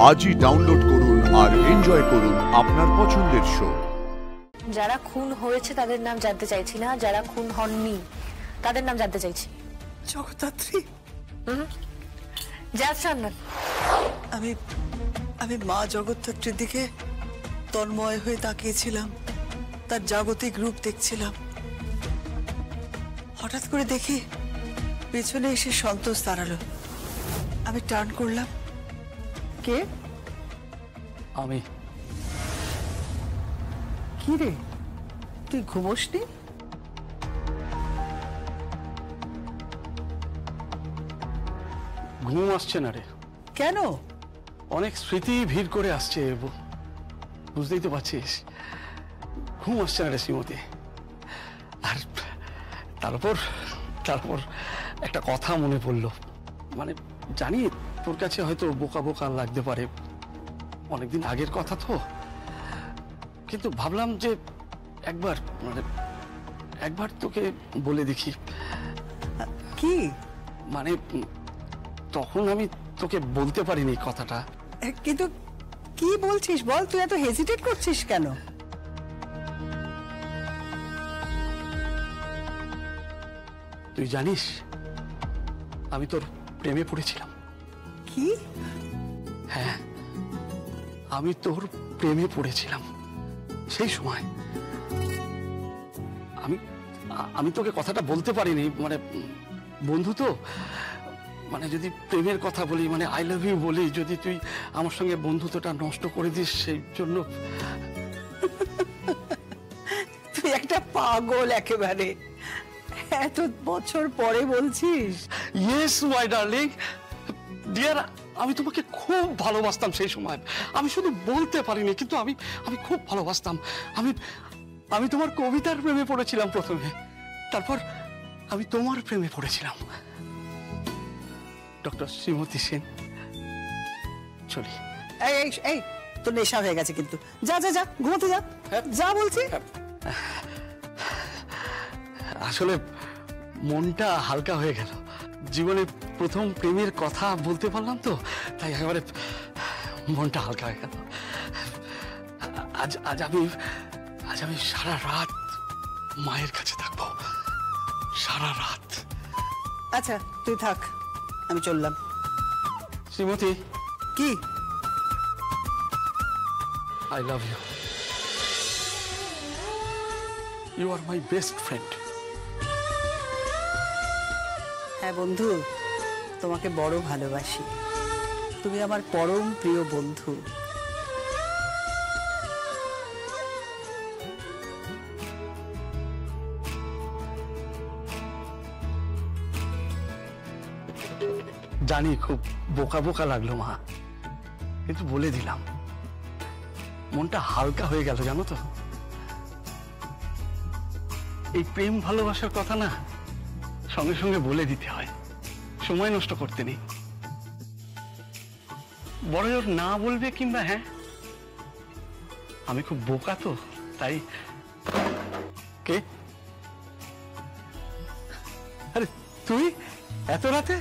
আজই ডাউনলোড করুন আর এনজয় করুন আপনার পছন্দের শো। যারা খুন হয়েছে তাদের নাম জানতে চাইছি না, যারা খুন হননি তাদের নাম জানতে চাইছি। জগদ্ধাত্রী, আমি মা জগদ্ধাত্রীর দিকে তন্ময় হয়ে তাকিয়েছিলাম, তার জাগতিক রূপ দেখছিলাম। হঠাৎ করে দেখি পেছনে এসে সন্তোষ দাঁড়ালো। আমি টার্ন করলাম। কে? আমি। কি রে, তুই ঘুমোসনি? ঘুম আসছে না রে। কেন? অনেক স্মৃতি ভিড় করে আসছে, বুঝতেই তো পারছিস। ঘুম আসছে না রে শ্রীমতী। আর তারপর একটা কথা মনে পড়লো। মানে জানি তোর কাছে হয়তো বোকা বোকা লাগতে পারে, অনেকদিন আগের কথা তো, কিন্তু ভাবলাম যে একবার তোকে বলে দেখি। কি? মানে তখন আমি তোকে বলতে পারিনি কথাটা। কিন্তু কি বলছিস বল, তুই এত হেজিটেট করছিস কেন? তুই জানিস আমি তোর প্রেমে পড়েছিলাম। কি? হ্যাঁ, আমি তোর প্রেমে পড়েছিলাম সেই সময়। আমি তোকে কথাটা বলতে পারিনি, মানে বন্ধু তো, মানে যদি প্রেমের কথা বলি, মানে আই লাভ ইউ বলি, যদি তুই আমার সঙ্গে বন্ধুত্বটা নষ্ট করে দিস, সেই জন্য। তুই একটা পাগল একেবারে, এত বছর পরে বলছিস? ইয়েস মাই ডার্লিং ডিয়ার, আমি তোমাকে খুব ভালোবাসতাম সেই সময়। আমি শুধু বলতে পারিনি, কিন্তু আমি খুব ভালোবাসতাম। আমি তোমার কবিতার প্রেমে পড়েছিলাম প্রথমে, তারপর আমি তোমার প্রেমে পড়েছিলাম। ডক্টর শ্রীমতী সেন, চলি। এই তোর নেশা হয়ে গেছে কিন্তু। যা যা যা, ঘুমোতে যা, যা বলছি। আসলে মনটা হালকা হয়ে গেল, জীবনে প্রথম প্রেমের কথা বলতে পারলাম তো, তাই একেবারে মনটা হালকা হয়ে গেল। আজ আমি সারা রাত মায়ের কাছে থাকবো, সারা রাত। আচ্ছা তুই থাক, আমি চললাম। শ্রীমতী। কি? I love you. You are my best friend. হ্যাঁ বন্ধু, তোমাকে বড় ভালোবাসি। তুমি আমার পরম প্রিয় বন্ধু। জানি খুব বোকা বোকা লাগলো মা, কিন্তু বলে দিলাম। মনটা হালকা হয়ে গেল, জানো তো। এই প্রেম ভালোবাসার কথা না সঙ্গে সঙ্গে বলে দিতে হয়, সময় নষ্ট করতে নেই। বড় জোর না বলবে কিংবা হ্যাঁ, আমি খুব বোকা তো, তাই। কে? আরে তুই এত রাতে?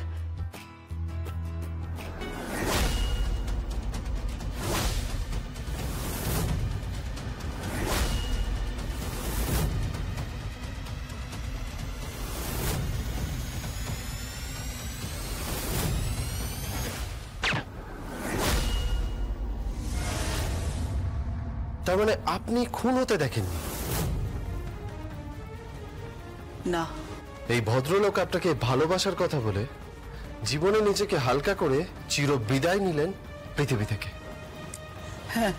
তার মানে আপনি খুন হতে দেখেননি? না। এই ভদ্রলোক আপনাকে ভালোবাসার কথা বলে জীবনে নিজেকে হালকা করে চির বিদায় নিলেন পৃথিবী থেকে। হ্যাঁ।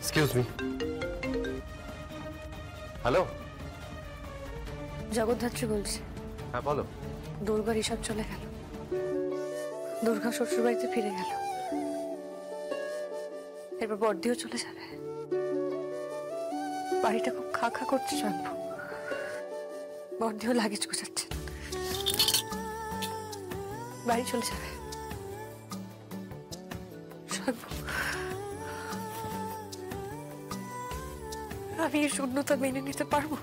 Excuse me. হ্যালো, জগদ্ধাত্রী বলছি। হ্যাঁ বলো। দুর্গার এসব চলে গেল, দুর্গা শ্বশুর বাড়িতে ফিরে গেল, এরপর বর্দিও চলে যাবে। বাড়িটা খুব খা খা করছে জানবো। বর্দিও লাগেজ গোছাচ্ছে, বাড়ি চলে যাবে। আমি এই শূন্যতা মেনে নিতে পারবো?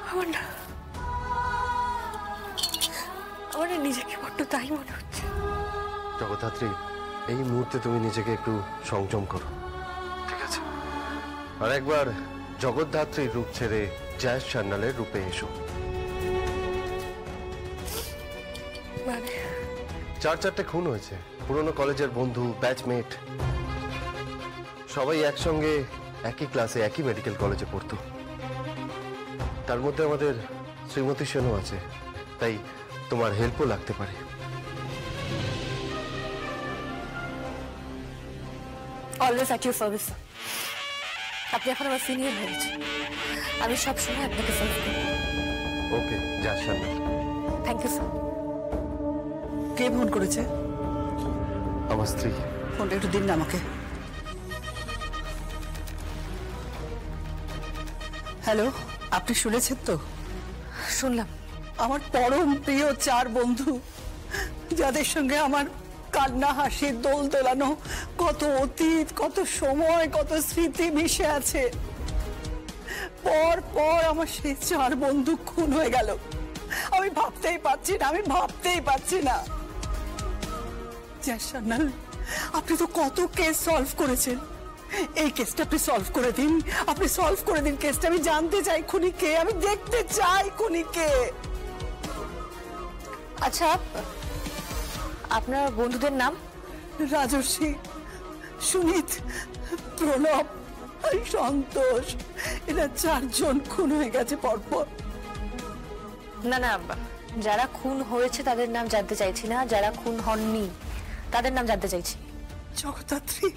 আমার না মানে নিজেকে বড্ড দায়ী মনে হচ্ছে। জগদ্ধাত্রী, এই মুহূর্তে তুমি নিজেকে একটু সংযম করো, ঠিক আছে? আর একবার জগদ্ধাত্রীর রূপ ছেড়ে জয়েশ সান্যালের রূপে এসো। মানে 4-4টে খুন হয়েছে, পুরনো কলেজের বন্ধু, ব্যাচমেট, সবাই একসঙ্গে একই ক্লাসে একই মেডিকেল কলেজে পড়তো। তার মধ্যে আমাদের শ্রীমতী সেনও আছে, তাই তোমার হেল্পও লাগতে পারে। Always at your service. আপনি এখন আমার সিনিয়র হয়ে গেছেন, আমি সবসময় আপনাকে সার্ভ করব। Okay, Jayesh Sanyal. Thank you sir. কে ফোন করেছে? আমার স্ত্রী। ফোনটা একটু দিন না আমাকে। হ্যালো, আপনি শুনেছেন তো? শুনলাম। আমার পরম প্রিয় 4 বন্ধু, যাদের সঙ্গে আমার কান্না হাসি দোল দোলানো কত অতীত, কত সময়, কত স্মৃতি মিশে আছে, পর পর আমার সেই 4 বন্ধু খুন হয়ে গেল। আমি ভাবতেই পারছি না, আমি ভাবতেই পারছি না। জয়েশ সান্যাল, আপনি তো কত কেস সলভ করেছেন, এই কেসটা আপনি সলভ করে দিন, আপনি সলভ করে দিন কেসটা। আমি জানতে চাই খুনি কে, আমি দেখতে চাই খুনি কে। আচ্ছা, আপনার বন্ধুদের নাম? রাজর্ষি, সুমিত, প্রণব আর সন্তোষ, এরা 4 জন খুন হয়ে গেছে পরপর। না না, যারা খুন হয়েছে তাদের নাম জানতে চাইছি না, যারা খুন হননি তাদের নাম জানতে চাইছি। জগদ্ধাত্রী,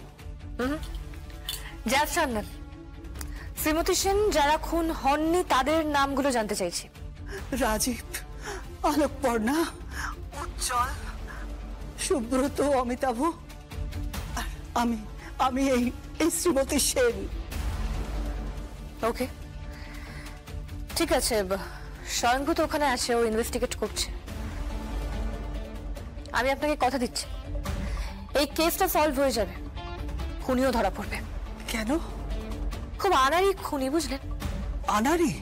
জয়েশ সান্যাল, শ্রীমতী সেন, যারা খুন হননি তাদের নামগুলো জানতে চাইছি। রাজীব, আলোকপর্ণা, উজ্জ্বল, সুব্রত, অমিতাভ, আর আমি এই শ্রীমতী সেন। ওকে, ঠিক আছে। স্বয়ংভূ তো ওখানে আছে, ও ইনভেস্টিগেট করছে। আমি আপনাকে কথা দিচ্ছি, এই কেসটা সলভ হয়ে যাবে, খুনিও ধরা পড়বে। কেন? খুব আনাড়ি খুনি, বুঝলেন? আনারি?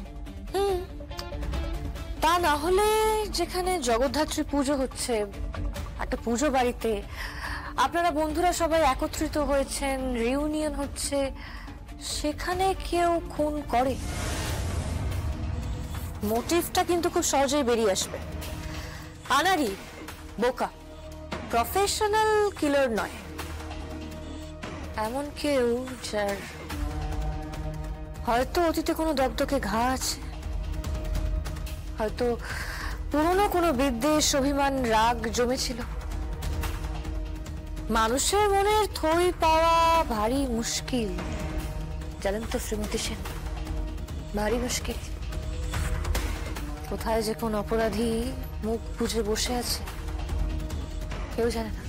তা না হলে যেখানে জগদ্ধাত্রী পুজো হচ্ছে, একটা পুজো বাড়িতে আপনারা বন্ধুরা সবাই একত্রিত হয়েছেন, রিউনিয়ন হচ্ছে, সেখানে কেউ খুন করে, মোটিভটা কিন্তু খুব সহজেই বেরিয়ে আসবে। আনারি, বোকা, প্রফেশনাল কিলার নয়, এমন কেউ যার হয়তো অতীতে কোনো দগদগে ঘা আছে, হয়তো পুরনো কোনো বিদ্বেষ, অভিমান, রাগ জমেছিল। মানুষের মনের থই পাওয়া ভারী মুশকিল, জানেন তো শ্রীমতী সেন, ভারী মুশকিল। কোথায় যে কোন অপরাধী মুখ বুজে বসে আছে কেউ জানে না।